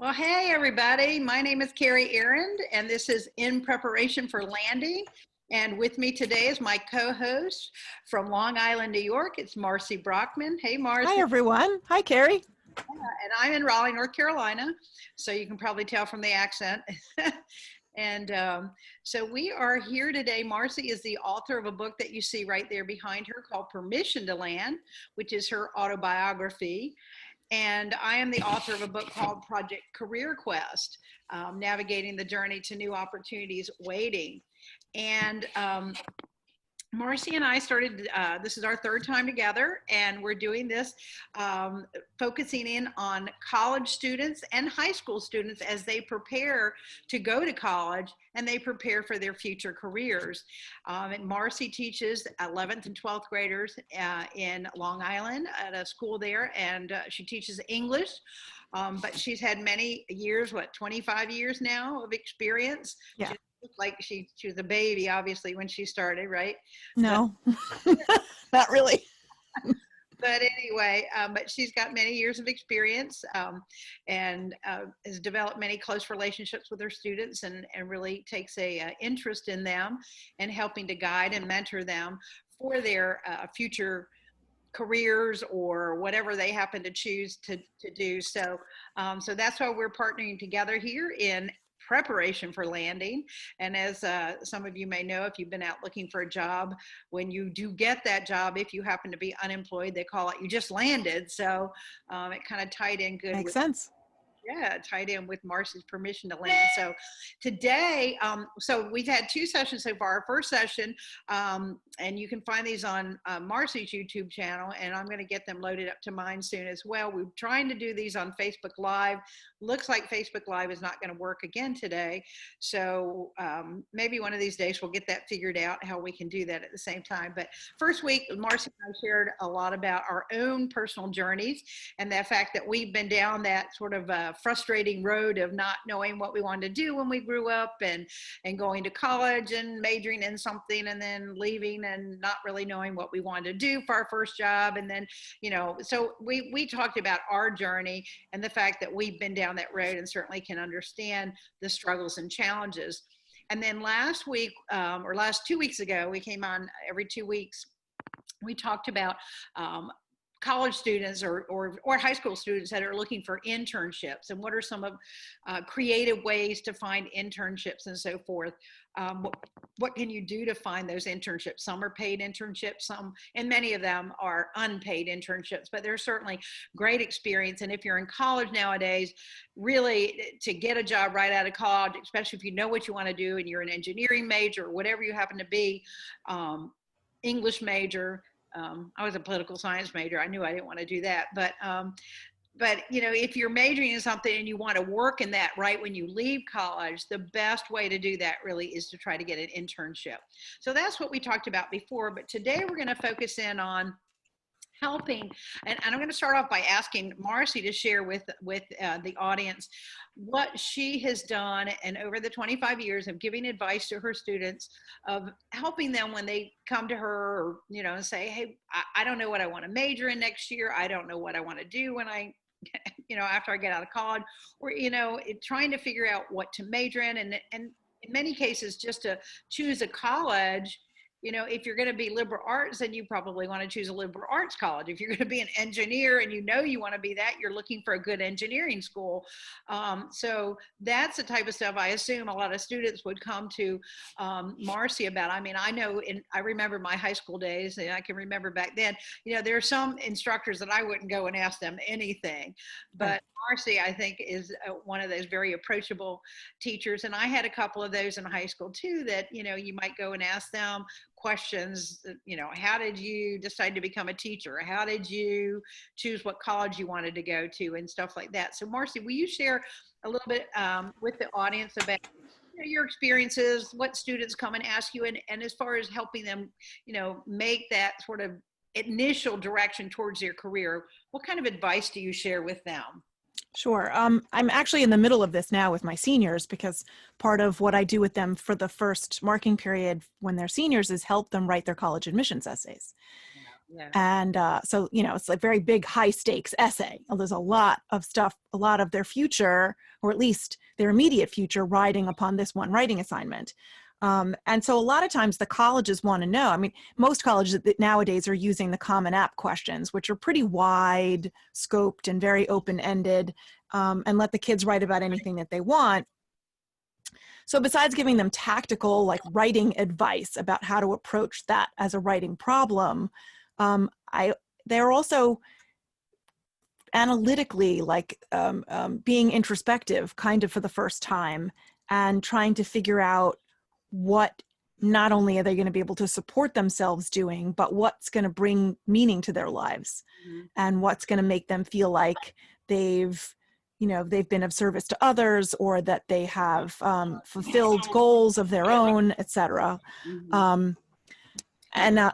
Well, hey, everybody. My name is Kerry Ahrend, and this is In Preparation for Landing. And with me today is my co-host from Long Island, New York. It's Marci Brockmann. Hey, Hi, Marci. everyone. Hi, Carrie. And I'm in Raleigh, North Carolina. So you can probably tell from the accent. And so we are here today. Marci is the author of a book that you see right there behind her called Permission to Land, which is her autobiography. And I am the author of a book called Project Career Quest, Navigating the Journey to New Opportunities Waiting. And Marci and I started, this is our third time together, and we're doing this focusing in on college students and high school students as they prepare to go to college and they prepare for their future careers. And Marci teaches 11th and 12th graders in Long Island at a school there, and she teaches English. But she's had many years, 25 years now of experience. Yeah. Like she was a baby, obviously, when she started, right? No, not really. But anyway, but she's got many years of experience and has developed many close relationships with her students and really takes a interest in them and helping to guide and mentor them for their future careers or whatever they happen to choose to do. So that's why we're partnering together here in preparation for landing. And as some of you may know, if you've been out looking for a job, when you do get that job, if you happen to be unemployed, they call it you just landed. So it kind of tied in good. Makes sense. Yeah, tied in with Marci's Permission to Land. So today, so we've had two sessions so far. Our first session, and you can find these on Marci's YouTube channel, and I'm going to get them loaded up to mine soon as well. We're trying to do these on Facebook Live. Looks like Facebook Live is not going to work again today. So maybe one of these days we'll get that figured out, how we can do that at the same time. But first week, Marci and I shared a lot about our own personal journeys and the fact that we've been down that sort of frustrating road of not knowing what we wanted to do when we grew up and going to college and majoring in something and then leaving and not really knowing what we wanted to do for our first job. And then, so we talked about our journey and the fact that we've been down that road and certainly can understand the struggles and challenges. And then last week, or last 2 weeks ago, we came on every 2 weeks. We talked about college students or high school students that are looking for internships and what are some of creative ways to find internships and so forth. What can you do to find those internships? Some are paid internships, and many of them are unpaid internships, but there's certainly great experience. And if you're in college nowadays, really to get a job right out of college, especially if you know what you want to do and you're an engineering major or whatever you happen to be, English major, I was a political science major. I knew I didn't want to do that, but if you're majoring in something and you want to work in that right when you leave college, the best way to do that really is to try to get an internship. So that's what we talked about before, but today we're going to focus in on helping, and I'm going to start off by asking Marci to share with the audience what she has done and over the 25 years of giving advice to her students, of helping them when they come to her, or, and say, hey, I don't know what I want to major in next year. I don't know what I want to do when I after I get out of college, or, trying to figure out what to major in. And in many cases, just to choose a college, if you're going to be liberal arts, then you probably want to choose a liberal arts college. If you're going to be an engineer and you want to be that, you're looking for a good engineering school. So that's the type of stuff I assume a lot of students would come to Marci about. I mean, I remember my high school days, and I can remember back then, there are some instructors that I wouldn't go and ask them anything. But Marci, I think, is one of those very approachable teachers. And I had a couple of those in high school too, that, you might go and ask them questions, how did you decide to become a teacher? How did you choose what college you wanted to go to and stuff like that? So Marci, will you share a little bit with the audience about your experiences, what students come and ask you, and as far as helping them, make that sort of initial direction towards their career, what kind of advice do you share with them? Sure. I'm actually in the middle of this now with my seniors, because part of what I do with them for the first marking period when they're seniors is help them write their college admissions essays. Yeah. And so, it's like very big, high stakes essay. There's a lot of stuff, a lot of their future, or at least their immediate future, riding upon this one writing assignment. And so a lot of times the colleges want to know. I mean, most colleges nowadays are using the Common App questions, which are pretty wide scoped and very open-ended, and let the kids write about anything that they want. So besides giving them tactical, like writing advice about how to approach that as a writing problem, they're also analytically, like being introspective kind of for the first time, and trying to figure out what not only are they going to be able to support themselves doing, but what's going to bring meaning to their lives, and what's going to make them feel like they've been of service to others, or that they have fulfilled goals of their own, etc. And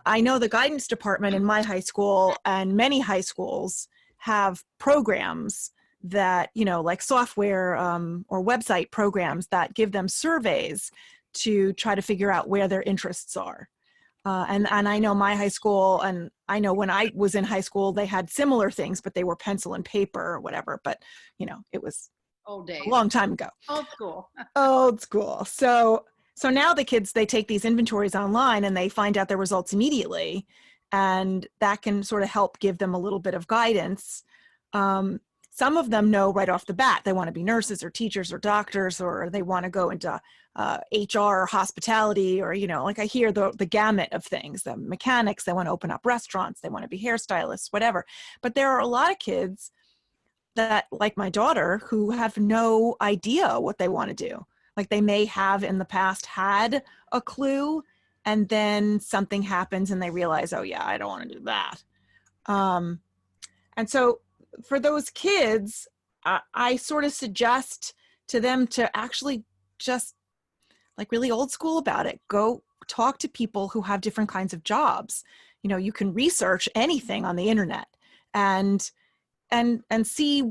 I know the guidance department in my high school and many high schools have programs that, like software or website programs that give them surveys to try to figure out where their interests are. And I know my high school, and I know when I was in high school, they had similar things, but they were pencil and paper or whatever. But, it was Old days. a long time ago. Old school. Old school. So now the kids, they take these inventories online and they find out their results immediately. And that can sort of help give them a little bit of guidance. Some of them know right off the bat they want to be nurses or teachers or doctors, or they want to go into HR or hospitality, or, like I hear the gamut of things. The mechanics, they want to open up restaurants, they want to be hairstylists, whatever. But there are a lot of kids that, like my daughter, who have no idea what they want to do. Like they may have in the past had a clue, and then something happens and they realize, oh yeah, I don't want to do that. And so for those kids, I sort of suggest to them to actually just, like, really old school about it. Go talk to people who have different kinds of jobs. You can research anything on the internet and see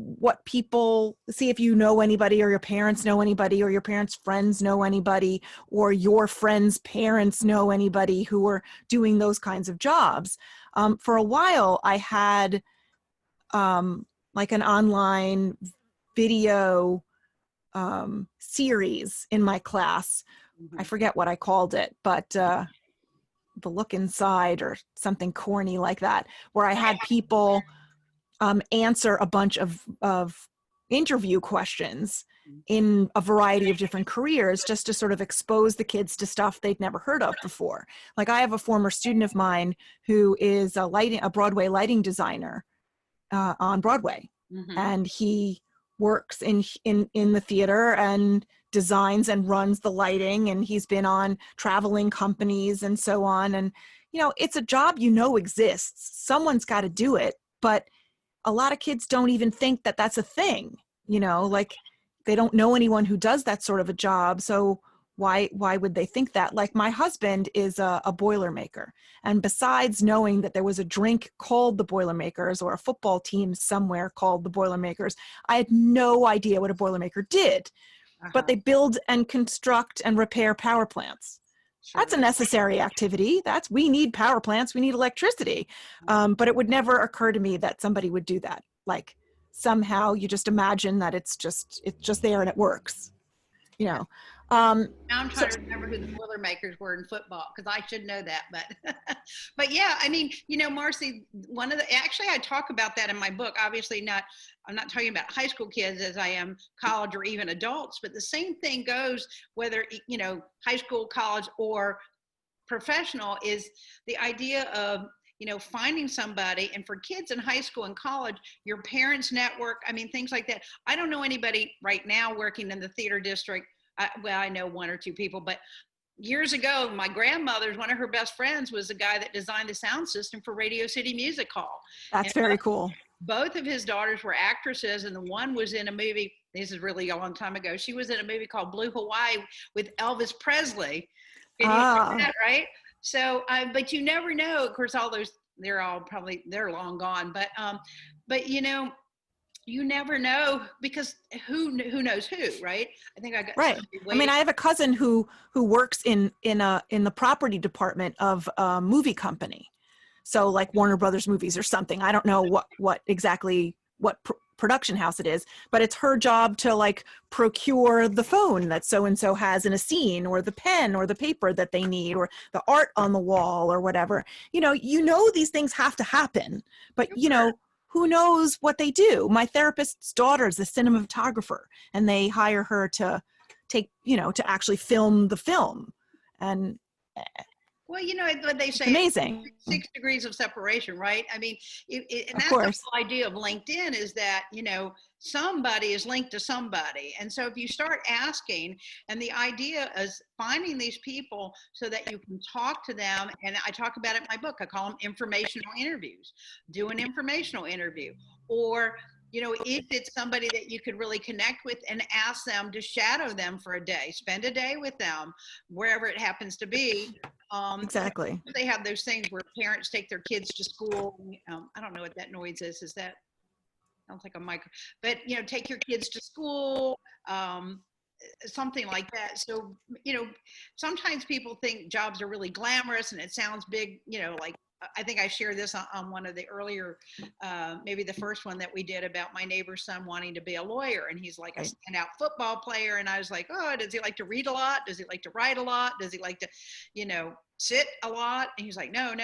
see if you know anybody, or your parents know anybody, or your parents' friends know anybody, or your friends' parents know anybody who are doing those kinds of jobs. For a while, I had like an online video series in my class. I forget what I called it, but The Look Inside or something corny like that, where I had people answer a bunch of interview questions in a variety of different careers, just to sort of expose the kids to stuff they'd never heard of before. Like I have a former student of mine who is a Broadway lighting designer on Broadway, and he works in the theater and designs and runs the lighting, and he's been on traveling companies and so on. And it's a job exists. Someone's got to do it, but a lot of kids don't even think that that's a thing, like they don't know anyone who does that sort of a job. So why would they think that? Like my husband is a Boilermaker. And besides knowing that there was a drink called the Boilermakers, or a football team somewhere called the Boilermakers, I had no idea what a Boilermaker did. But they build and construct and repair power plants. Sure. That's a necessary activity. We need power plants. We need electricity. But it would never occur to me that somebody would do that. Like somehow you just imagine that it's just there and it works, Now I'm trying to remember who the Boilermakers were in football, because I should know that, but yeah, I mean, Marci, actually I talk about that in my book. Obviously I'm not talking about high school kids as I am college or even adults, but the same thing goes whether, high school, college, or professional, is the idea of, finding somebody. And for kids in high school and college, your parents' network, I mean, things like that. I don't know anybody right now working in the theater district. I know one or two people, but years ago, my grandmother's, one of her best friends was the guy that designed the sound system for Radio City Music Hall. That's very cool. Both of his daughters were actresses, and the one was in a movie, this is really a long time ago, she was in a movie called Blue Hawaii with Elvis Presley. Can you remember that, right? So, but you never know. Of course, all those, they're long gone, but you never know, because who knows who, right? I think I got right. I mean, I have a cousin who works in the property department of a movie company. So like Warner Brothers movies or something. I don't know what exactly what production house it is, but it's her job to like procure the phone that so-and-so has in a scene, or the pen or the paper that they need, or the art on the wall or whatever. You know, these things have to happen, but who knows what they do. My therapist's daughter is a cinematographer, and they hire her to take, to actually film the film. And well, what they say, amazing. 6 degrees of separation, right? I mean, and Of that's course. the whole idea of LinkedIn, is that, somebody is linked to somebody. And so if you start asking, and the idea is finding these people so that you can talk to them. And I talk about it in my book. I call them informational interviews. Do an informational interview. Or, if it's somebody that you could really connect with, and ask them to shadow them for a day, spend a day with them, wherever it happens to be. Exactly. They have those things where parents take their kids to school. I don't know what that noise is. Is that, sounds like a micro, but take your kids to school, something like that. So, sometimes people think jobs are really glamorous, and it sounds big, like, I think I shared this on one of the earlier, maybe the first one that we did, about my neighbor's son wanting to be a lawyer. And he's like a standout football player. And I was like, oh, does he like to read a lot? Does he like to write a lot? Does he like to, sit a lot? And he's like, no. And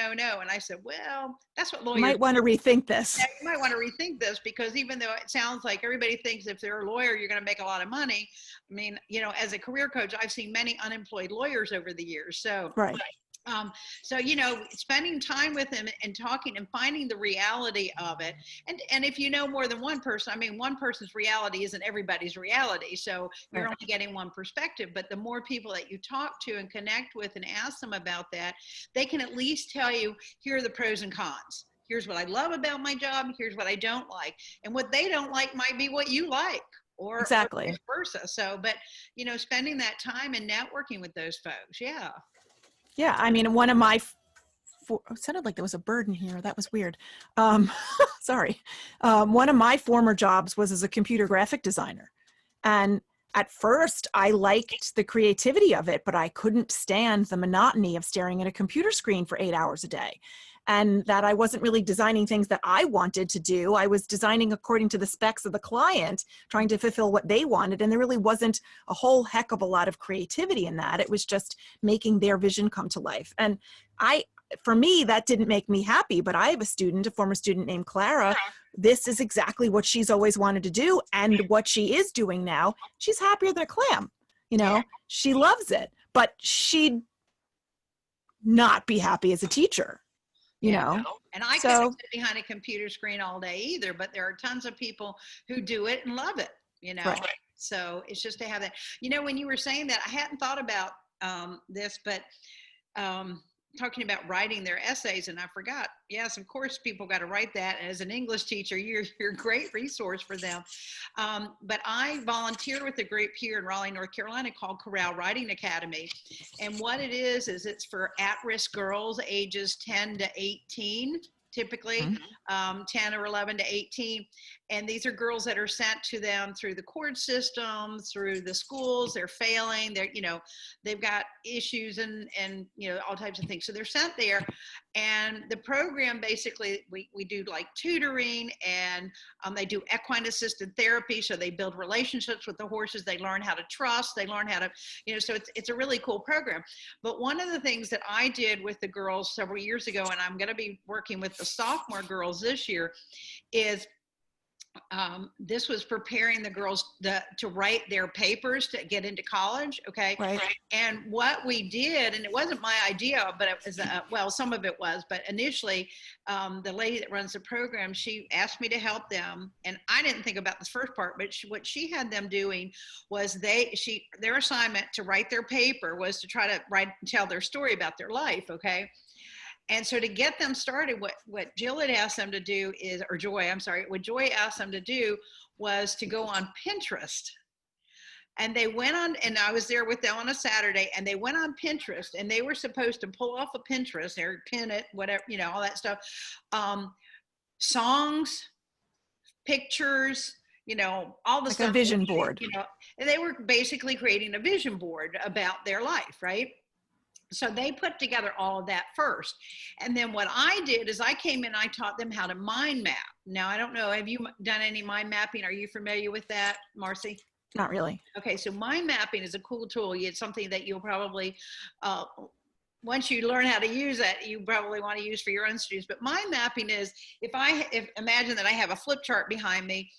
I said, well, that's what lawyers You might want to rethink this. Yeah, you might want to rethink this, because even though it sounds like everybody thinks if they're a lawyer, you're going to make a lot of money. I mean, as a career coach, I've seen many unemployed lawyers over the years. So, right. So, spending time with them and talking and finding the reality of it. And if you know more than one person, I mean, one person's reality isn't everybody's reality. So you're only getting one perspective. But the more people that you talk to and connect with and ask them about that, they can at least tell you, here are the pros and cons. Here's what I love about my job. Here's what I don't like. And what they don't like might be what you like. Or exactly. vice versa. So, but, spending that time and networking with those folks. Yeah. Yeah, I mean, one of my, it sounded like there was a bird in here. That was weird. Sorry. One of my former jobs was as a computer graphic designer. And at first, I liked the creativity of it, but I couldn't stand the monotony of staring at a computer screen for 8 hours a day. And that I wasn't really designing things that I wanted to do. I was designing according to the specs of the client, trying to fulfill what they wanted. And there really wasn't a whole heck of a lot of creativity in that. It was just making their vision come to life. And for me, that didn't make me happy, but I have a former student named Clara. This is exactly what she's always wanted to do. And what she is doing now, she's happier than a clam. She loves it, but she'd not be happy as a teacher. And I couldn't sit behind a computer screen all day either, but there are tons of people who do it and love it, Right. So it's just to have that, when you were saying that, I hadn't thought about this, but talking about writing their essays, and I forgot. Yes, of course, people got to write that. As an English teacher, you're a great resource for them. But I volunteered with a group here in Raleigh, North Carolina called Corral Writing Academy. And what it is it's for at-risk girls ages 10 to 18, typically 10 or 11 to 18. And these are girls that are sent to them through the court system, through the schools. They're failing. They've got issues and all types of things. So they're sent there. And the program, basically, we do like tutoring, and they do equine assisted therapy. So they build relationships with the horses. They learn how to trust. They learn how to, so it's a really cool program. But one of the things that I did with the girls several years ago, and I'm going to be working with the sophomore girls this year, is this was preparing the girls to write their papers to get into college. Okay. Right. And what we did, and it wasn't my idea, but it was, well, some of it was, but initially the lady that runs the program, she asked me to help them. And I didn't think about this first part, but what she had them doing was their assignment to write their paper was to try to tell their story about their life. Okay. And so to get them started, what Jill had asked them to do what Joy asked them to do was to go on Pinterest. And they went on, and I was there with them on a Saturday, and they went on Pinterest, and they were supposed to pull off a Pinterest or pin it, whatever, all that stuff. Songs, pictures, all the like stuff. A vision board. And they were basically creating a vision board about their life, right? So they put together all of that first. And then what I did is I came in, I taught them how to mind map. Now, I don't know, have you done any mind mapping? Are you familiar with that, Marci? Not really. Okay, so mind mapping is a cool tool. It's something that you'll probably, once you learn how to use it, you probably want to use for your own students. But mind mapping is, if imagine that I have a flip chart behind me,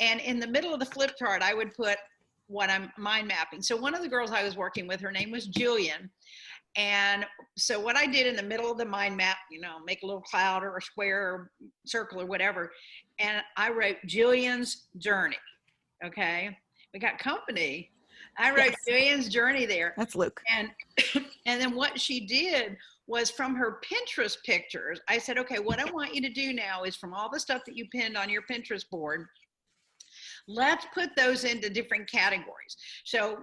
and in the middle of the flip chart, I would put what I'm mind mapping. So one of the girls I was working with, her name was Jillian. And so what I did in the middle of the mind map, make a little cloud or a square or circle or whatever, and I wrote Jillian's journey. Okay, we got company. I wrote Jillian's journey there. That's Luke. And then what she did was, from her Pinterest pictures, I said, okay, what I want you to do now is, from all the stuff that you pinned on your Pinterest board, let's put those into different categories. So,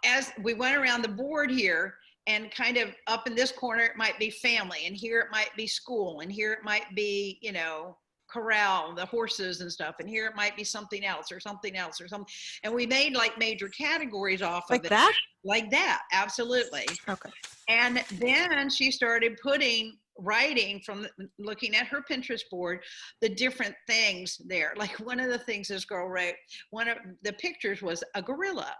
as we went around the board here, and kind of up in this corner, it might be family, and here it might be school, and here it might be, corral, the horses and stuff, and here it might be something else or something else or something. And we made like major categories off of it. Like that, absolutely. Okay. And then she started writing from looking at her Pinterest board, the different things there. Like one of the things this girl wrote, one of the pictures was a gorilla.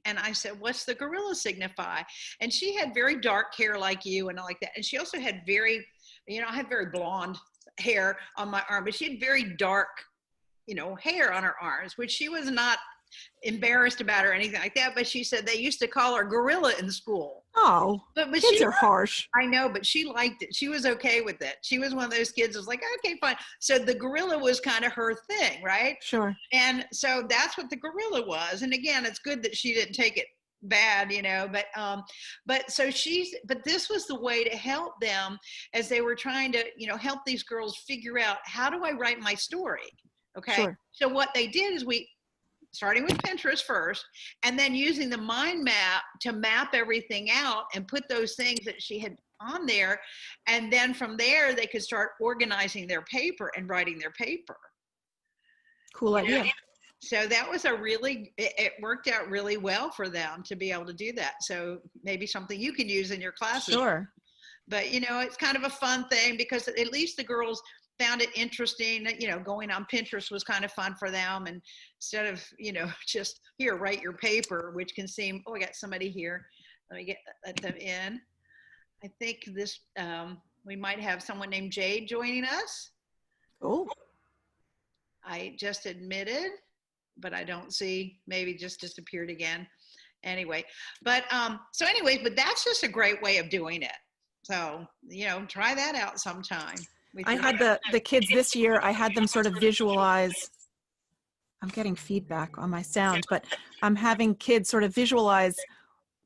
And I said, what's the gorilla signify? And she had very dark hair like you and all like that. And she also had I had very blonde hair on my arm, but she had very dark, hair on her arms, which she was not embarrassed about or anything like that. But she said they used to call her gorilla in school. Oh, but kids are harsh. I know, but she liked it. She was okay with it. She was one of those kids who was like, okay, fine. So the gorilla was kind of her thing, right? Sure. And so that's what the gorilla was. And again, it's good that she didn't take it bad, but this was the way to help them as they were trying to, help these girls figure out, how do I write my story? Okay. Sure. So what they did is starting with Pinterest first, and then using the mind map to map everything out and put those things that she had on there. And then from there, they could start organizing their paper and writing their paper. Cool idea. So that was it worked out really well for them to be able to do that. So maybe something you can use in your classes. Sure. But, it's kind of a fun thing, because at least the girls found it interesting. Going on Pinterest was kind of fun for them. And instead of, just here, write your paper, which can seem, I got somebody here. Let me let them in. I think we might have someone named Jade joining us. Oh. I just admitted, but I don't see, maybe just disappeared again. Anyway, but but that's just a great way of doing it. So, try that out sometime. I had the kids this year, I had them sort of visualize. I'm getting feedback on my sound, but I'm having kids sort of visualize,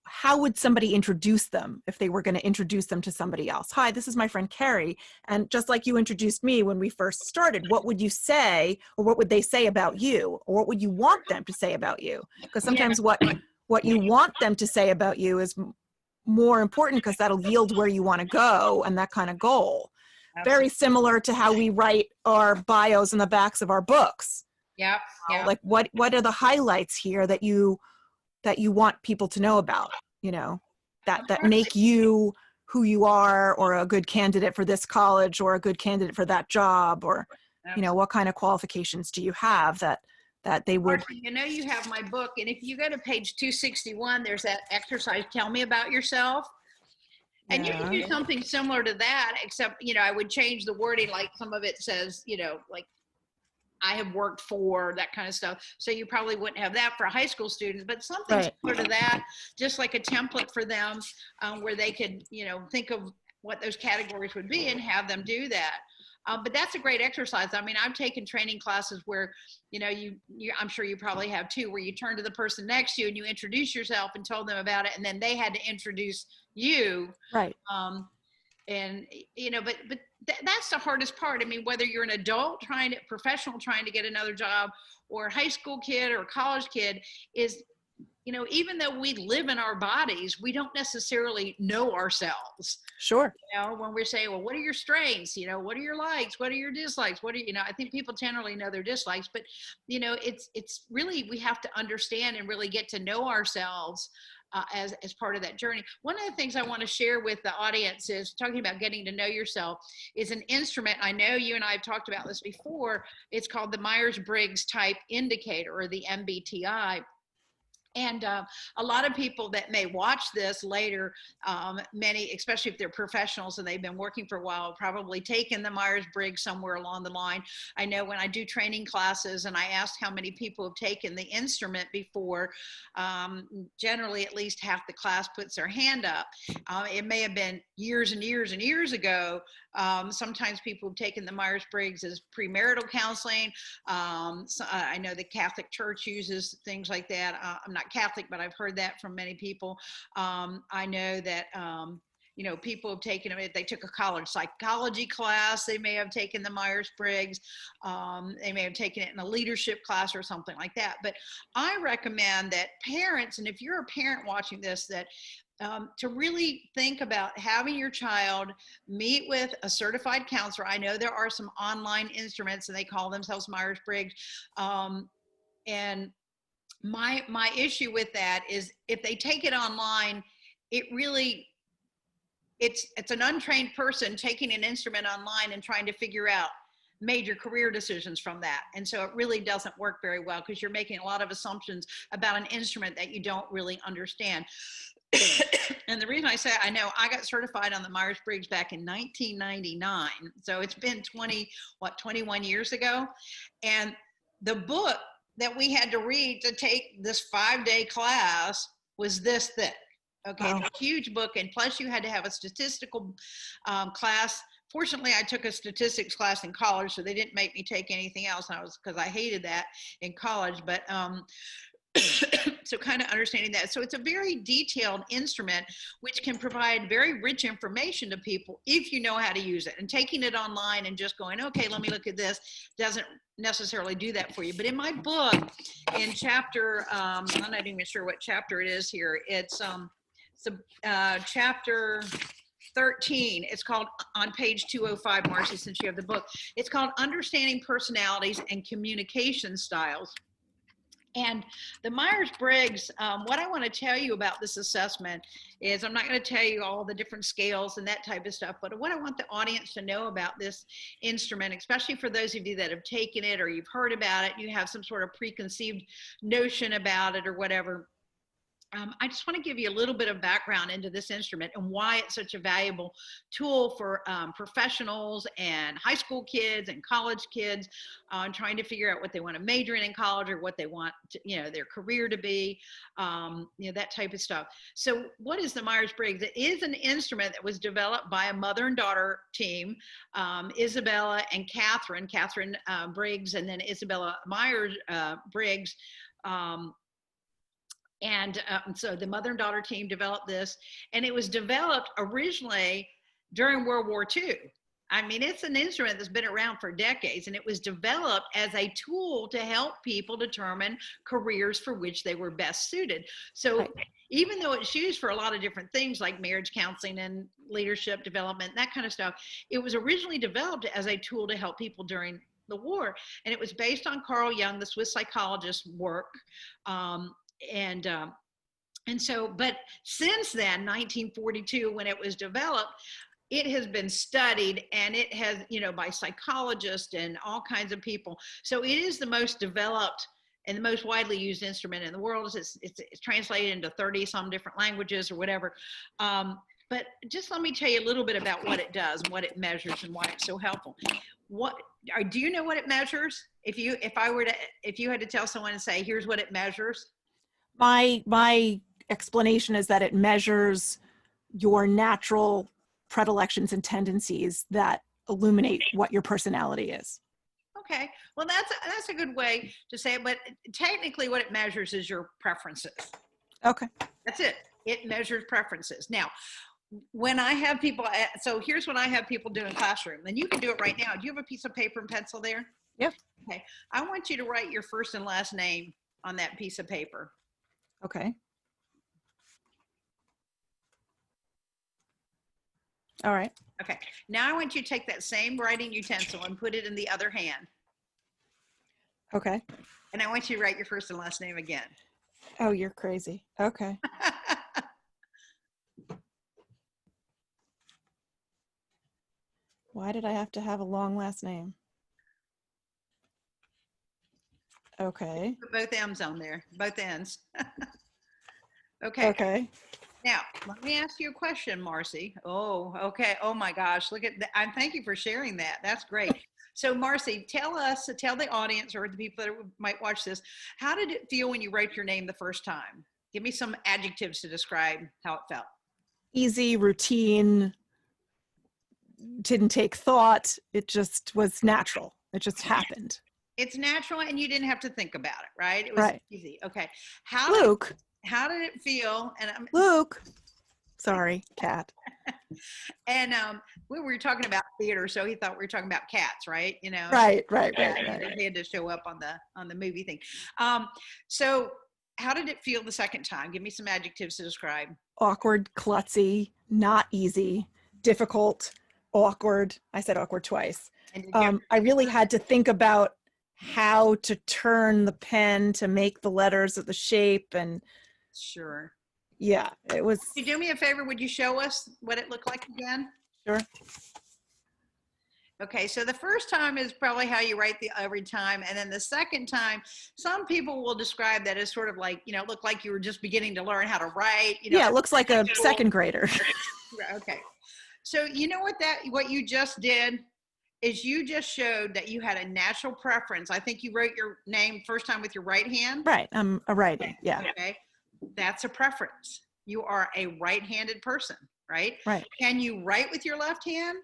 how would somebody introduce them if they were going to introduce them to somebody else? Hi, this is my friend Kerry. And just like you introduced me when we first started, what would you say, or what would they say about you? Or what would you want them to say about you? Because sometimes what you want them to say about you is more important, because that'll yield where you want to go and that kind of goal. Absolutely. Very similar to how we write our bios in the backs of our books. Yeah. Like what are the highlights here that you want people to know about, that make you who you are, or a good candidate for this college, or a good candidate for that job, or, what kind of qualifications do you have that they would. You have my book, and if you go to page 261, there's that exercise, tell me about yourself. And you can do something similar to that, except, I would change the wording. Like some of it says, like, I have worked for, that kind of stuff. So you probably wouldn't have that for high school students, but something similar to that, just like a template for them, where they could, think of what those categories would be and have them do that. But that's a great exercise. I mean, I've taken training classes where, I'm sure you probably have too, where you turn to the person next to you and you introduce yourself and told them about it, and then they had to introduce you. Right. But that's the hardest part. I mean, whether you're an adult professional trying to get another job, or a high school kid or a college kid, is, even though we live in our bodies, we don't necessarily know ourselves. Sure. When we're saying, well, what are your strengths? What are your likes? What are your dislikes? I think people generally know their dislikes, but, it's really, we have to understand and really get to know ourselves, as part of that journey. One of the things I want to share with the audience is talking about getting to know yourself is an instrument. I know you and I have talked about this before. It's called the Myers-Briggs Type Indicator, or the MBTI. And a lot of people that may watch this later, many, especially if they're professionals and they've been working for a while, probably taken the Myers-Briggs somewhere along the line. I know when I do training classes and I ask how many people have taken the instrument before, generally at least half the class puts their hand up. It may have been years and years and years ago. Sometimes people have taken the Myers-Briggs as premarital counseling. So, I know the Catholic Church uses things like that. I'm not Catholic, but I've heard that from many people. I know that, people have taken it. If they took a college psychology class, they may have taken the Myers-Briggs. They may have taken it in a leadership class or something like that. But I recommend that parents, and if you're a parent watching this, that to really think about having your child meet with a certified counselor. I know there are some online instruments and they call themselves Myers-Briggs. And my issue with that is if they take it online, it's an untrained person taking an instrument online and trying to figure out major career decisions from that. And so it really doesn't work very well because you're making a lot of assumptions about an instrument that you don't really understand. And the reason I say, I know I got certified on the Myers-Briggs back in 1999. So it's been 21 years ago. And the book that we had to read to take this 5-day class was this thick. Okay, wow. A huge book. And plus you had to have a statistical class. Fortunately, I took a statistics class in college, so they didn't make me take anything else. Because I hated that in college. But so kind of understanding that. So it's a very detailed instrument, which can provide very rich information to people if you know how to use it. And taking it online and just going, okay, let me look at this, doesn't necessarily do that for you. But in my book, in chapter, I'm not even sure what chapter it is here. It's chapter 13. It's called, on page 205, Marci, since you have the book, it's called Understanding Personalities and Communication Styles. And the Myers-Briggs, what I want to tell you about this assessment is, I'm not going to tell you all the different scales and that type of stuff, but what I want the audience to know about this instrument, especially for those of you that have taken it or you've heard about it, you have some sort of preconceived notion about it or whatever. I just want to give you a little bit of background into this instrument and why it's such a valuable tool for professionals and high school kids and college kids trying to figure out what they want to major in college or what they want to, their career to be, that type of stuff. So what is the Myers-Briggs? It is an instrument that was developed by a mother and daughter team, Isabella and Catherine Briggs, and then Isabella Myers-Briggs. And so the mother and daughter team developed this, and it was developed originally during World War II. I mean, it's an instrument that's been around for decades, and it was developed as a tool to help people determine careers for which they were best suited. So right. Even though it's used for a lot of different things like marriage counseling and leadership development, that kind of stuff, it was originally developed as a tool to help people during the war. And it was based on Carl Jung, the Swiss psychologist's work. And so, but since then, 1942, when it was developed, it has been studied, and it has, by psychologists and all kinds of people. So it is the most developed and the most widely used instrument in the world. It's translated into 30 some different languages or whatever. But just let me tell you a little bit about what it does and what it measures and why it's so helpful. Do you know what it measures? If you had to tell someone and say, here's what it measures. My explanation is that it measures your natural predilections and tendencies that illuminate what your personality is. Okay, well that's a good way to say it, but technically what it measures is your preferences. Okay. That's it. It measures preferences. Now, when I have people, so here's what I have people do in classroom, and you can do it right now. Do you have a piece of paper and pencil there? Yep. Okay, I want you to write your first and last name on that piece of paper. Okay. All right. Okay. Now I want you to take that same writing utensil and put it in the other hand. Okay. And I want you to write your first and last name again. Oh, you're crazy. Okay. Why did I have to have a long last name? Okay. Put both M's on there, both ends. Okay. Okay. Now, let me ask you a question, Marci. Oh, okay. Oh my gosh. Look at that. I thank you for sharing that. That's great. So, Marci, tell the audience or the people that might watch this, how did it feel when you wrote your name the first time? Give me some adjectives to describe how it felt. Easy, routine, didn't take thought. It just was natural. It just happened. It's natural and you didn't have to think about it, right? It was Right. easy. Okay. Luke. How did it feel? And Luke. Sorry, cat. And we were talking about theater, so he thought we were talking about cats, right? You know, Right. He had to show up on the movie thing. So how did it feel the second time? Give me some adjectives to describe. Awkward, klutzy, not easy, difficult, awkward. I said awkward twice. I really had to think about how to turn the pen to make the letters of the shape, and sure. Yeah, it was. Could you do me a favor? Would you show us what it looked like again? Sure. Okay, so the first time is probably how you write every time. And then the second time, some people will describe that as sort of like, you know, look like you were just beginning to learn how to write. You know, yeah, it looks like a second grader. Okay. So you know what you just did is you just showed that you had a natural preference. I think you wrote your name first time with your right hand. Right, I'm a righty, yeah. Okay, that's a preference. You are a right-handed person, right? Right. Can you write with your left hand?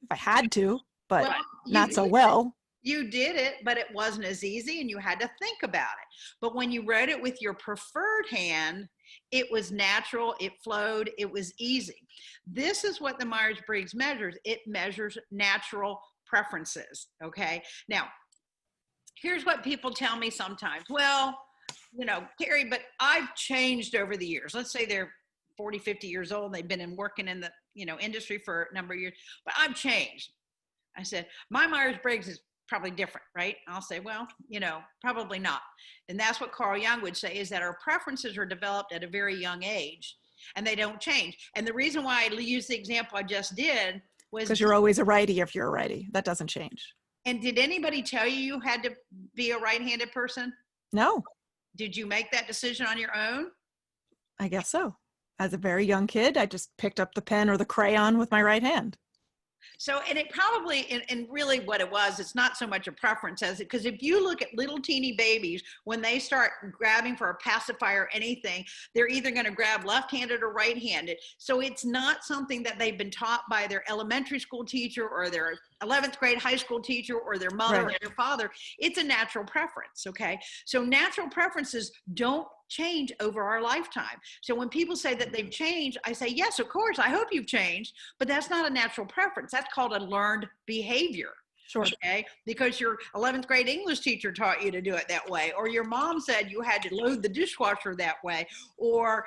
If I had to, but Well, not so well. You did it, but it wasn't as easy and you had to think about it. But when you wrote it with your preferred hand, it was natural, it flowed, it was easy. This is what the Myers-Briggs measures. It measures natural preferences, okay? Now, here's what people tell me sometimes. Well, you know, Kerry, but I've changed over the years. Let's say they're 40, 50 years old. They've been working in the, industry for a number of years, but I've changed. I said, my Myers-Briggs is probably different, right? I'll say, well, probably not. And that's what Carl Jung would say, is that our preferences are developed at a very young age and they don't change. And the reason why I use the example I just did was because you're always a righty if you're a righty. That doesn't change. And did anybody tell you had to be a right-handed person? No. Did you make that decision on your own? I guess so. As a very young kid, I just picked up the pen or the crayon with my right hand. So, and it probably, and really what it was, it's not so much a preference as it, because if you look at little teeny babies, when they start grabbing for a pacifier or anything, they're either going to grab left-handed or right-handed. So it's not something that they've been taught by their elementary school teacher or their 11th grade high school teacher or their mother or their father. It's a natural preference, okay? So natural preferences don't change over our lifetime. So when people say that they've changed, I say, yes, of course, I hope you've changed, but that's not a natural preference. That's called a learned behavior. Sure. Okay, because your 11th grade English teacher taught you to do it that way, or your mom said you had to load the dishwasher that way, or,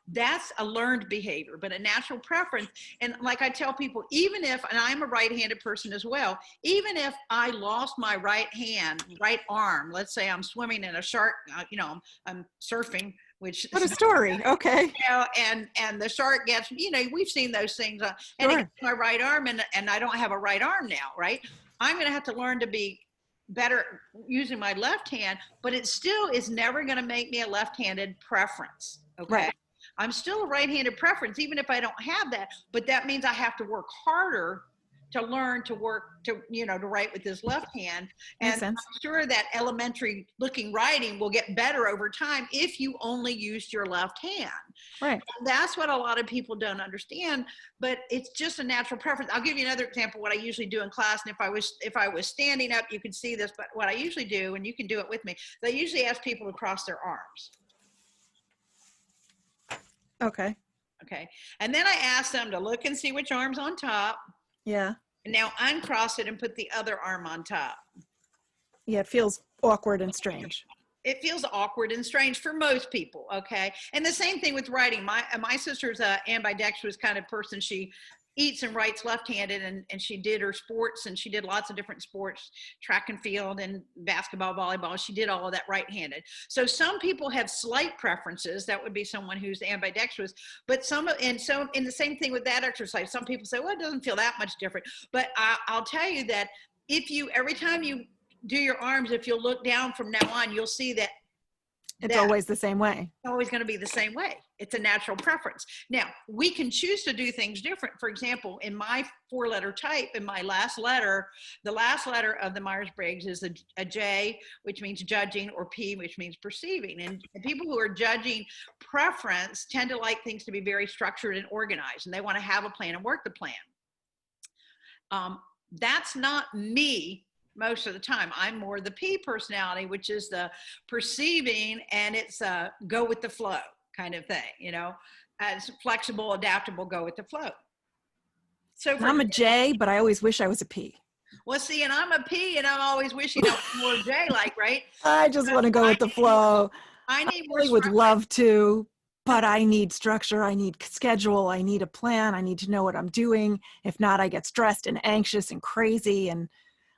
that's a learned behavior, but a natural preference. And like I tell people, even if, and I'm a right-handed person as well, even if I lost my right arm, let's say I'm swimming in a shark, I'm surfing, which what a story. Okay. And the shark gets, we've seen those things, and Sure. it gets my right arm, and I don't have a right arm now, right? I'm going to have to learn to be better using my left hand, but it still is never going to make me a left-handed preference. Okay. Right. I'm still a right-handed preference, even if I don't have that, but that means I have to work harder to learn to write with his left hand. And I'm sure that elementary looking writing will get better over time if you only used your left hand. Right. And that's what a lot of people don't understand, but it's just a natural preference. I'll give you another example, what I usually do in class. And if I was standing up, you could see this, but what I usually do, and you can do it with me, I usually ask people to cross their arms. Okay. Okay. And then I ask them to look and see which arm's on top. Yeah. And now uncross it and put the other arm on top. Yeah, it feels awkward and strange. It feels awkward and strange for most people, okay? And the same thing with writing. My sister's ambidextrous kind of person. She eats and writes left-handed, and she did her sports, and she did lots of different sports, track and field and basketball, volleyball. She did all of that right-handed. So some people have slight preferences. That would be someone who's ambidextrous, but and so in the same thing with that exercise, some people say, well, it doesn't feel that much different. But I'll tell you that every time you do your arms, if you'll look down from now on, you'll see that it's always the same way. It's always going to be the same way. It's a natural preference. Now, we can choose to do things different. For example, in my 4-letter type, in my last letter, the last letter of the Myers-Briggs is a J, which means judging, or P, which means perceiving. And people who are judging preference tend to like things to be very structured and organized, and they want to have a plan and work the plan. That's not me. Most of the time, I'm more the P personality, which is the perceiving, and it's a go with the flow kind of thing, as flexible, adaptable, go with the flow. So I'm a J, but I always wish I was a P. Well, see, and I'm a P, and I'm always wishing I was more J-like, right? I just want to go with the flow. I need more really would love to, but I need structure. I need schedule. I need a plan. I need to know what I'm doing. If not, I get stressed and anxious and crazy, and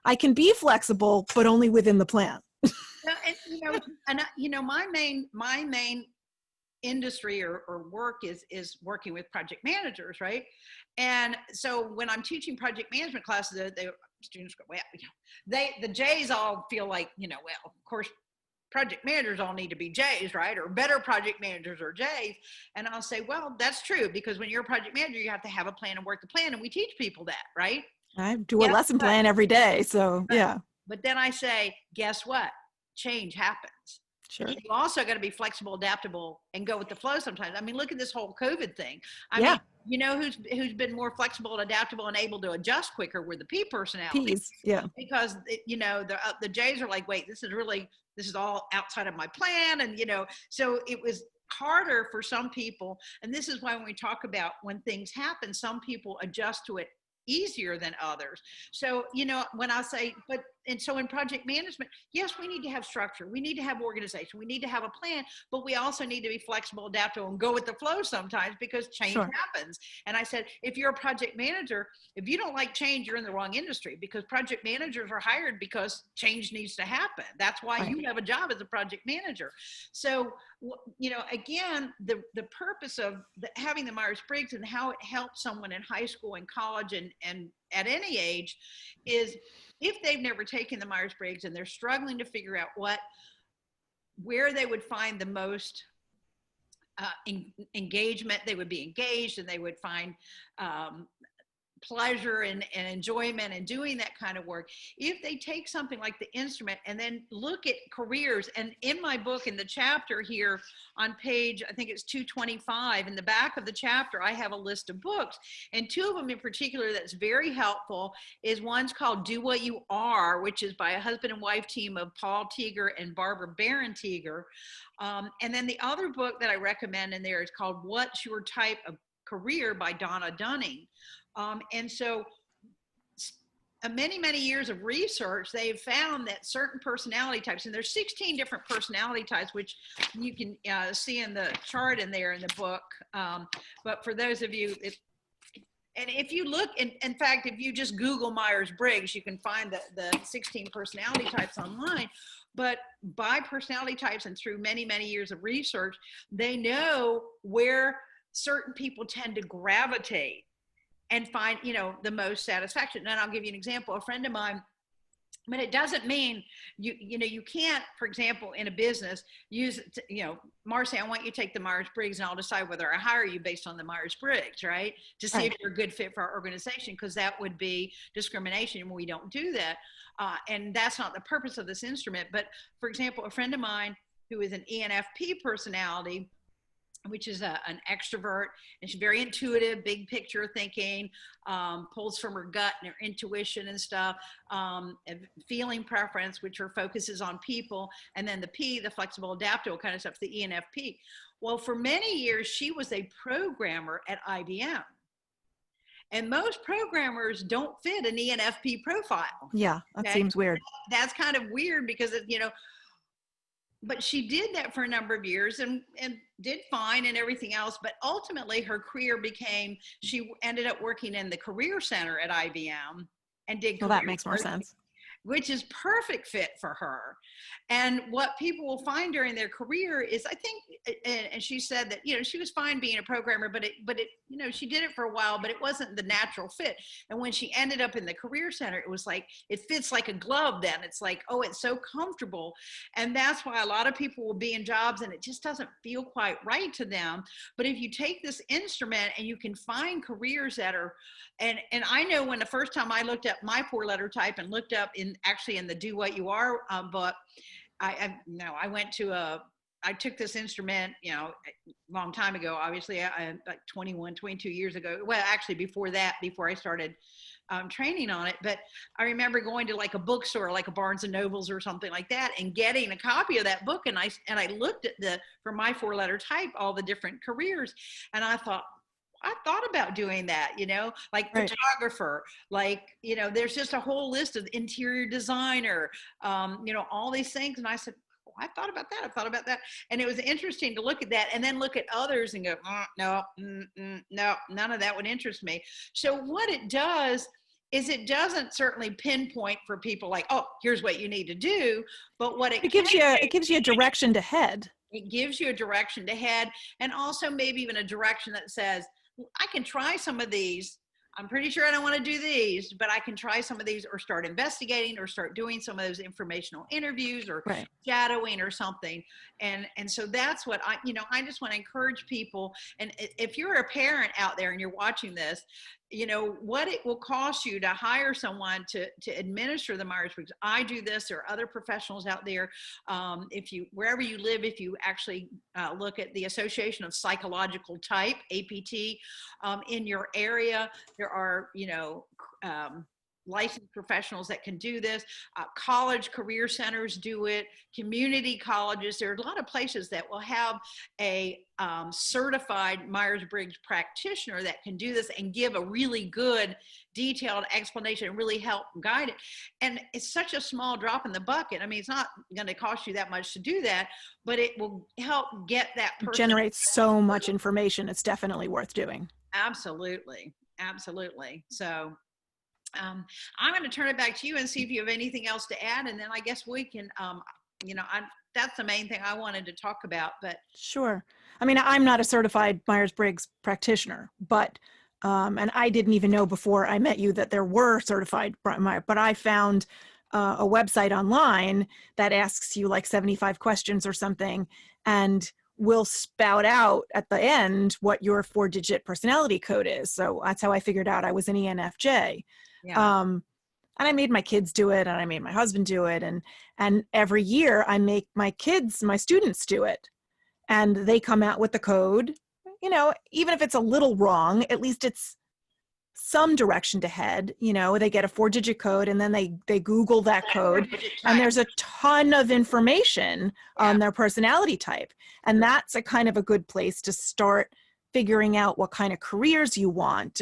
I can be flexible, but only within the plan. My main industry or work is working with project managers, right? And so when I'm teaching project management classes, the students go, well, the J's all feel like, well, of course, project managers all need to be J's, right? Or better project managers are J's. And I'll say, well, that's true, because when you're a project manager, you have to have a plan and work the plan, and we teach people that, right? I do a lesson plan every day, so yeah. But then I say, guess what? Change happens. Sure. You also got to be flexible, adaptable, and go with the flow sometimes. I mean, look at this whole COVID thing. I mean, who's been more flexible, adaptable, and able to adjust quicker were the P personalities. P's, yeah. Because the J's are like, wait, this is all outside of my plan, and so it was harder for some people. And this is why when we talk about when things happen, some people adjust to it easier than others. So, when I say, so in project management, yes, we need to have structure. We need to have organization. We need to have a plan, but we also need to be flexible, adaptable, and go with the flow sometimes, because change happens. And I said, if you're a project manager, if you don't like change, you're in the wrong industry, because project managers are hired because change needs to happen. That's why you have a job as a project manager. So, again, the purpose of having the Myers-Briggs and how it helps someone in high school and college and at any age is, if they've never taken the Myers-Briggs and they're struggling to figure out where they would find the most engagement, they would be engaged, and they would find pleasure and enjoyment in doing that kind of work. If they take something like the instrument and then look at careers, and in my book, in the chapter here on page, I think it's 225, in the back of the chapter, I have a list of books, and 2 of them in particular that's very helpful is one's called Do What You Are, which is by a husband and wife team of Paul Teager and Barbara Barron Teager. And then the other book that I recommend in there is called What's Your Type of Career by Donna Dunning. And so many, many years of research, they've found that certain personality types, and there's 16 different personality types, which you can see in the chart in there in the book. But for those of you, and if you look, in fact, if you just Google Myers-Briggs, you can find the 16 personality types online. But by personality types and through many, many years of research, they know where certain people tend to gravitate and find, the most satisfaction. And I'll give you an example. A friend of mine, but it doesn't mean you can't, for example, in a business, use, Marci, I want you to take the Myers-Briggs and I'll decide whether I hire you based on the Myers-Briggs, right? To see if you're a good fit for our organization, because that would be discrimination, and we don't do that. And that's not the purpose of this instrument. But for example, a friend of mine who is an ENFP personality, which is an extrovert, and she's very intuitive, big picture thinking, pulls from her gut and her intuition and stuff, and feeling preference, which her focus is on people, and then the P, the flexible, adaptable kind of stuff, the ENFP. Well, for many years, she was a programmer at IBM. And most programmers don't fit an ENFP profile. Yeah, that seems weird. That's kind of weird because, but she did that for a number of years and did fine and everything else. But ultimately her career became, she ended up working in the career center at IBM and did Well, career that makes more coaching, sense. which is perfect fit for her. And what people will find during their career is, I think, and she said that, you know, she was fine being a programmer, but it, you know, she did it for a while, but it wasn't the natural fit. And when she ended up in the career center, it was like, it fits like a glove then. It's like, oh, it's so comfortable. And that's why a lot of people will be in jobs and it just doesn't feel quite right to them. But if you take this instrument and you can find careers that are, and I know when the first time I looked up my 4-letter type and looked up in the Do What You Are book, I went to I took this instrument, you know, a long time ago, obviously, like 21, 22 years ago. Well, actually before that, before I started training on it. But I remember going to like a bookstore, like a Barnes and Nobles or something like that, and getting a copy of that book. And I looked at for my 4-letter type, all the different careers. And I thought about doing that, you know, like Right. photographer, like, you know, there's just a whole list of interior designer, you know, all these things. And I said, oh, I thought about that. I thought about that. And it was interesting to look at that and then look at others and go, no, no, none of that would interest me. So what it does is it doesn't certainly pinpoint for people like, oh, here's what you need to do. But what It gives you a direction to head. it gives you a direction to head, and also maybe even a direction that says, I can try some of these. I'm pretty sure I don't want to do these, but I can try some of these, or start investigating, or start doing some of those informational interviews, or Right. shadowing or something. And so that's what I just want to encourage people. And if you're a parent out there and you're watching this, you know what it will cost you to hire someone to administer the Myers-Briggs. I do this. There are other professionals out there. Wherever you live, if you actually look at the Association of Psychological Type, APT, in your area, there are, licensed professionals that can do this. College career centers do it. Community colleges. There are a lot of places that will have a certified Myers-Briggs practitioner that can do this and give a really good detailed explanation and really help guide it. And it's such a small drop in the bucket. I mean, it's not going to cost you that much to do that, but it will help get that person. It generates so much information. It's definitely worth doing. Absolutely. Absolutely. So I'm going to turn it back to you and see if you have anything else to add. And then I guess we can, that's the main thing I wanted to talk about. But sure. I mean, I'm not a certified Myers-Briggs practitioner, but and I didn't even know before I met you that there were certified, but I found a website online that asks you like 75 questions or something, and will spout out at the end what your 4-digit personality code is. So that's how I figured out I was an ENFJ. yeah. And I made my kids do it, and I made my husband do it. And every year I make my students do it, and they come out with the code, you know, even if it's a little wrong, at least it's some direction to head. You know, they get a 4-digit code, and then they Google that code, and there's a ton of information on their personality type. And that's a kind of a good place to start figuring out what kind of careers you want.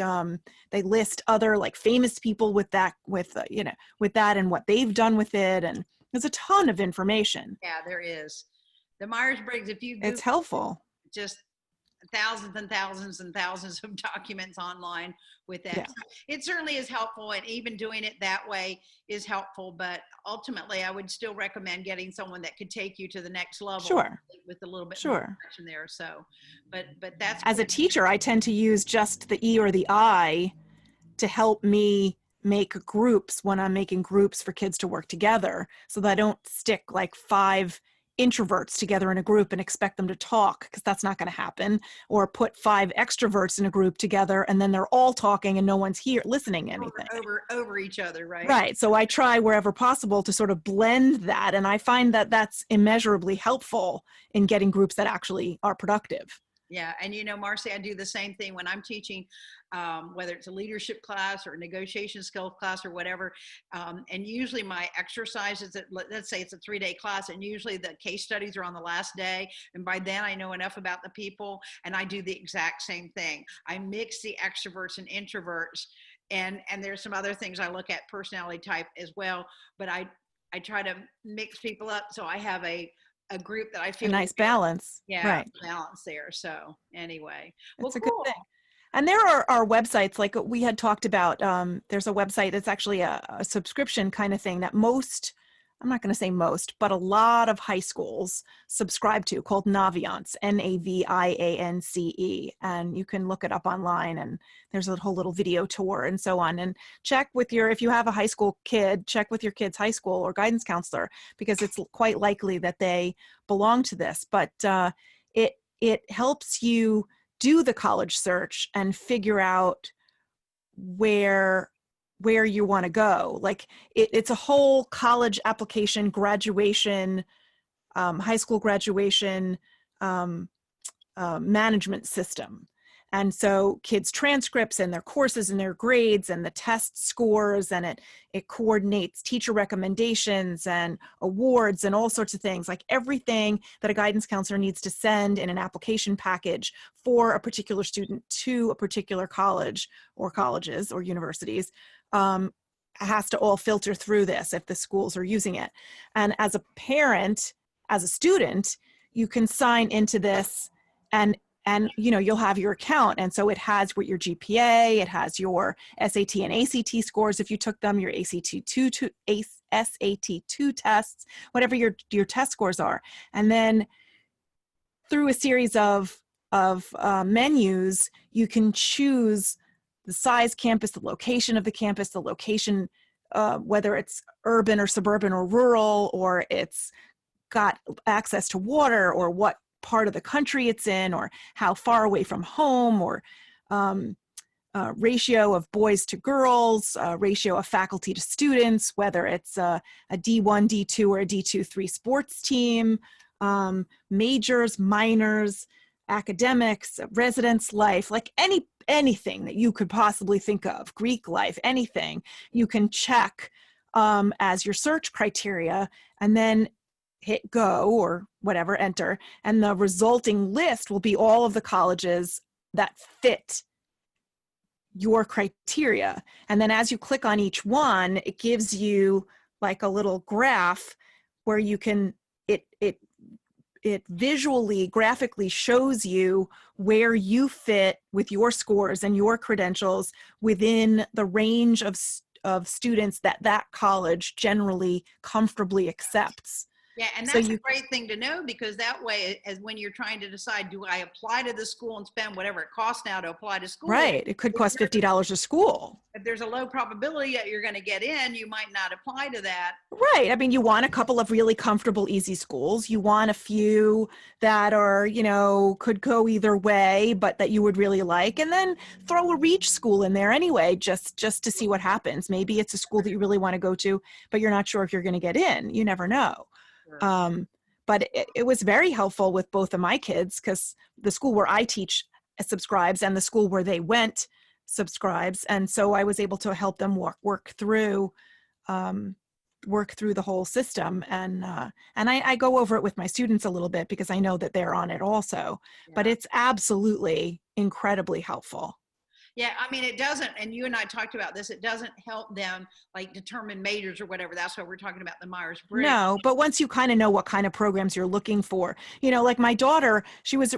They list other like famous people with that, and what they've done with it. And there's a ton of information. Yeah, there is. The Myers-Briggs, if you Google, it's helpful. Just thousands and thousands and thousands of documents online with that. Yeah. So it certainly is helpful, and even doing it that way is helpful, but ultimately I would still recommend getting someone that could take you to the next level. Sure. With a little bit Sure. more direction there. So, but that's, as a teacher, I tend to use just the E or the I to help me make groups when I'm making groups for kids to work together, so that I don't stick like 5 introverts together in a group and expect them to talk, because that's not going to happen, or put 5 extroverts in a group together and then they're all talking and no one's here listening to anything over each other. Right. So I try wherever possible to sort of blend that, and I find that that's immeasurably helpful in getting groups that actually are productive. Yeah. And Marci, I do the same thing when I'm teaching, whether it's a leadership class or a negotiation skills class or whatever. And usually my exercises, let's say it's a 3-day class, and usually the case studies are on the last day. And by then I know enough about the people, and I do the exact same thing. I mix the extroverts and introverts, and there's some other things I look at, personality type as well, but I try to mix people up. So I have a a group that I A feel nice would be balance. yeah, Right. balance there. So anyway, well, It's a good cool. thing. And there are websites like we had talked about. There's a website that's actually a subscription kind of thing that most, I'm not going to say most, but a lot of high schools subscribe to, called Naviance, Naviance. And you can look it up online, and there's a whole little video tour and so on. And check with if you have a high school kid, check with your kid's high school or guidance counselor, because it's quite likely that they belong to this. But it helps you do the college search and figure out where you want to go. Like it's a whole college application, graduation, high school graduation management system. And so kids' transcripts and their courses and their grades and the test scores, and it coordinates teacher recommendations and awards and all sorts of things, like everything that a guidance counselor needs to send in an application package for a particular student to a particular college or colleges or universities, has to all filter through this if the schools are using it. And as a parent, as a student, you can sign into this, and you'll have your account, and so it has what your GPA, it has your SAT and ACT scores if you took them, your SAT2 tests, whatever your test scores are. And then through a series of menus, you can choose the size campus, the location of the campus, the location, whether it's urban or suburban or rural, or it's got access to water, or what part of the country it's in, or how far away from home, or ratio of boys to girls, ratio of faculty to students, whether it's a D1, D2, or a D2-3 sports team, majors, minors, academics, residence life, like anything that you could possibly think of, Greek life, anything, you can check as your search criteria, and then hit go or whatever, enter, and the resulting list will be all of the colleges that fit your criteria. And then as you click on each one, it gives you like a little graph where you can, it visually, graphically shows you where you fit with your scores and your credentials within the range of students that college generally comfortably accepts. Yeah, and that's a great thing to know, because that way, as when you're trying to decide, do I apply to the school and spend whatever it costs now to apply to school? Right. It could cost $50 a school. If there's a low probability that you're going to get in, you might not apply to that. Right. I mean, you want a couple of really comfortable, easy schools. You want a few that are, could go either way, but that you would really like. And then throw a reach school in there anyway, just to see what happens. Maybe it's a school that you really want to go to, but you're not sure if you're going to get in. You never know. But it was very helpful with both of my kids, because the school where I teach subscribes and the school where they went subscribes. And so I was able to help them work through the whole system. And I go over it with my students a little bit, because I know that they're on it also, but it's absolutely incredibly helpful. Yeah, I mean, it doesn't, and you and I talked about this, it doesn't help them like determine majors or whatever. That's why we're talking about the Myers-Briggs. No, but once you kind of know what kind of programs you're looking for, like my daughter,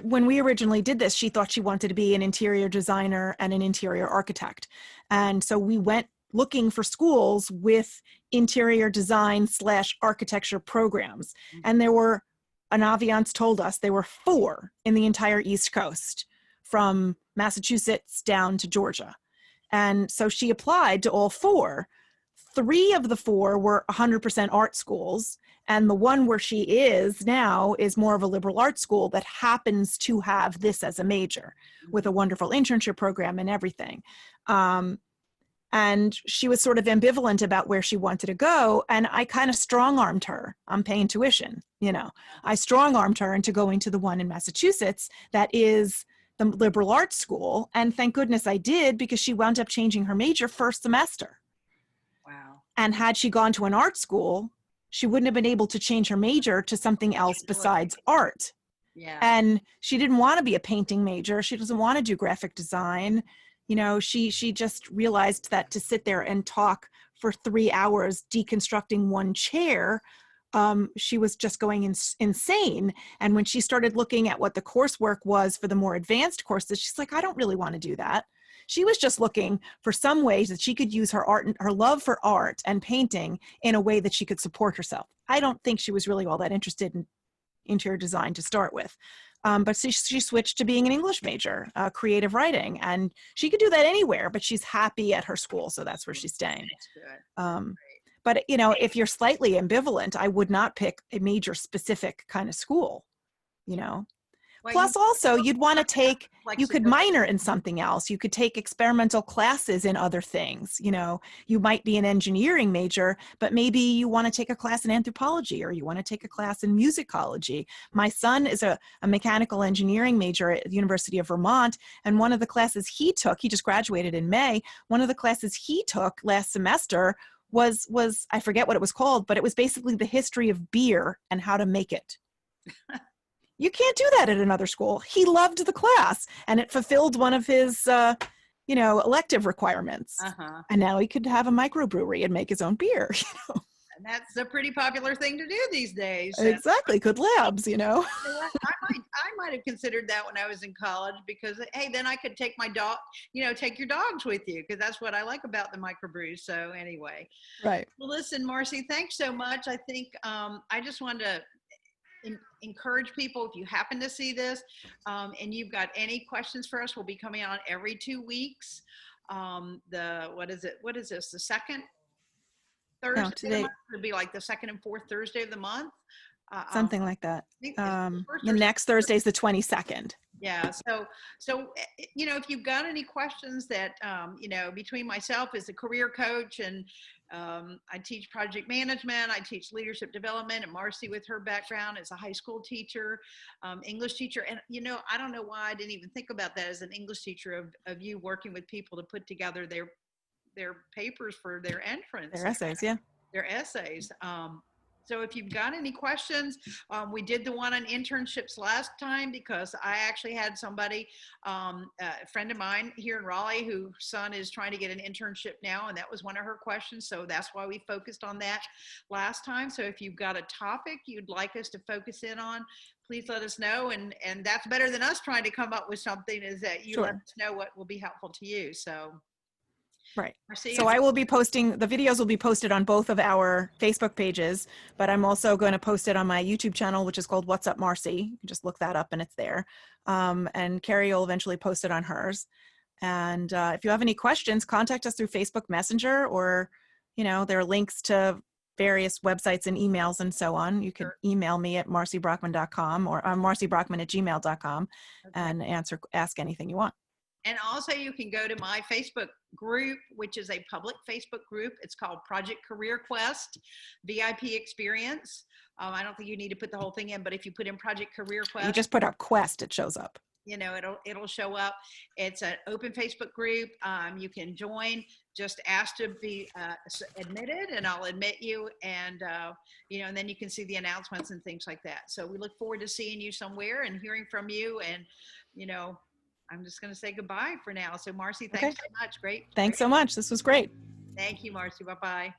when we originally did this, she thought she wanted to be an interior designer and an interior architect. And so we went looking for schools with interior design / architecture programs. And Naviance told us there were 4 in the entire East Coast, from Massachusetts down to Georgia. And so she applied to all 4. 3 of the 4 were 100% art schools. And the one where she is now is more of a liberal arts school that happens to have this as a major, with a wonderful internship program and everything. And she was sort of ambivalent about where she wanted to go. And I kind of strong-armed her. I'm paying tuition, I strong-armed her into going to the one in Massachusetts that is the liberal arts school. And thank goodness I did, because she wound up changing her major first semester. Wow. And had she gone to an art school, she wouldn't have been able to change her major to something else besides art. Yeah. And she didn't want to be a painting major. She doesn't want to do graphic design. She just realized that to sit there and talk for 3 hours deconstructing one chair she was just going insane. And when she started looking at what the coursework was for the more advanced courses, she's like, I don't really want to do that. She was just looking for some ways that she could use her art and her love for art and painting in a way that she could support herself. I don't think she was really all that interested in interior design to start with. But she switched to being an English major, creative writing, and she could do that anywhere, but she's happy at her school. So that's where she's staying. That's good. But, if you're slightly ambivalent, I would not pick a major specific kind of school, Well, plus also you'd want to take, you could minor in something else. You could take experimental classes in other things. You might be an engineering major, but maybe you want to take a class in anthropology, or you want to take a class in musicology. My son is a mechanical engineering major at the University of Vermont. And one of the classes he took, he just graduated in May. One of the classes he took last semester was I forget what it was called, but it was basically the history of beer and how to make it. You can't do that at another school. He loved the class, and it fulfilled one of his, elective requirements. And now he could have a microbrewery and make his own beer. And that's a pretty popular thing to do these days. Exactly. Good labs, I might have considered that when I was in college, because, hey, then I could take my dog, take your dogs with you, because that's what I like about the microbrews. So anyway. Right. Well, listen, Marci, thanks so much. I think I just wanted to encourage people, if you happen to see this and you've got any questions for us, we'll be coming on every 2 weeks. What is this? The second Thursday of the month? It'll be like the second and fourth Thursday of the month. Something like that. The next Thursday is the 22nd. Yeah. So, if you've got any questions that, between myself as a career coach, and I teach project management, I teach leadership development, and Marci with her background as a high school teacher, English teacher. And, I don't know why I didn't even think about that as an English teacher, of you working with people to put together their papers for their entrance. Their essays, yeah. Their essays. So if you've got any questions, we did the one on internships last time, because I actually had somebody, a friend of mine here in Raleigh, whose son is trying to get an internship now, and that was one of her questions. So that's why we focused on that last time. So if you've got a topic you'd like us to focus in on, please let us know. And that's better than us trying to come up with something, is that you let us know what will be helpful to you. So. Right. So I will be posting, the videos will be posted on both of our Facebook pages, but I'm also going to post it on my YouTube channel, which is called What's Up Marci. You can just look that up and it's there. And Kerry will eventually post it on hers. And if you have any questions, contact us through Facebook Messenger, or, there are links to various websites and emails and so on. You can email me at marcibrockmann.com or marcibrockmann@gmail.com and ask anything you want. And also you can go to my Facebook group, which is a public Facebook group. It's called Project Career Quest VIP Experience. I don't think you need to put the whole thing in, but if you put in Project Career Quest, you just put up Quest, it shows up. It'll show up. It's an open Facebook group. You can join. Just ask to be admitted, and I'll admit you. And and then you can see the announcements and things like that. So we look forward to seeing you somewhere and hearing from you. And I'm just going to say goodbye for now. So Marci, thanks so much. Great. Thanks so much. This was great. Thank you, Marci. Bye-bye.